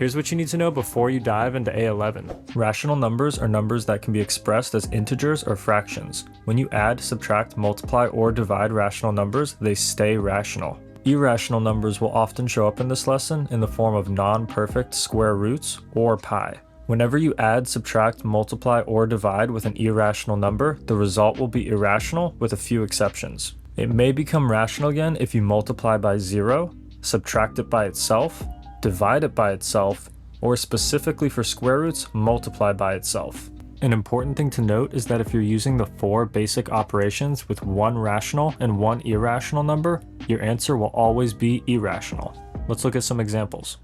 Here's what you need to know before you dive into A11. Rational numbers are numbers that can be expressed as integers or fractions. When you add, subtract, multiply, or divide rational numbers, they stay rational. Irrational numbers will often show up in this lesson in the form of non-perfect square roots or pi. Whenever you add, subtract, multiply, or divide with an irrational number, the result will be irrational with a few exceptions. It may become rational again if you multiply by 0, subtract it by itself, divide it by itself, or specifically for square roots, multiply by itself. An important thing to note is that if you're using the 4 basic operations with one rational and one irrational number, your answer will always be irrational. Let's look at some examples.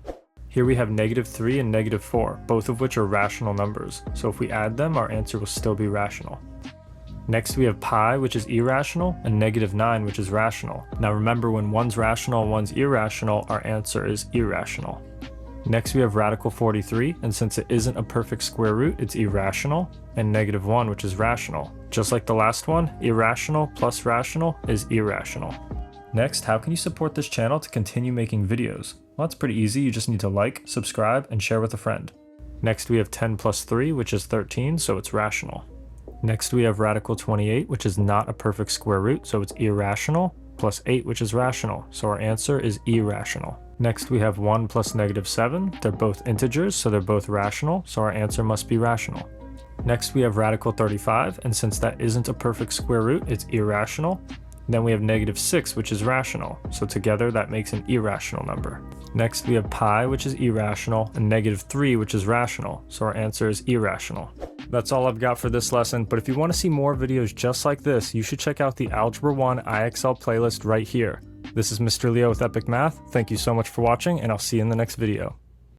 Here we have -3 and -4, both of which are rational numbers, so if we add them, our answer will still be rational. Next we have pi, which is irrational, and -9, which is rational. Now remember, when one's rational and one's irrational, our answer is irrational. Next we have radical 43, and since it isn't a perfect square root, it's irrational, and -1, which is rational. Just like the last one, irrational plus rational is irrational. Next, how can you support this channel to continue making videos? Well, that's pretty easy. You just need to like, subscribe, and share with a friend. Next we have 10 plus 3, which is 13, so it's rational. Next we have radical 28, which is not a perfect square root, so it's irrational, plus 8, which is rational, so our answer is irrational. Next we have 1 plus -7, they're both integers, so they're both rational, so our answer must be rational. Next we have radical 35, and since that isn't a perfect square root, it's irrational. Then we have -6, which is rational, so together that makes an irrational number. Next we have pi, which is irrational, and -3, which is rational, so our answer is irrational. That's all I've got for this lesson, but if you want to see more videos just like this, you should check out the Algebra 1 IXL playlist right here. This is Mr. Leo with Epic Math. Thank you so much for watching, and I'll see you in the next video.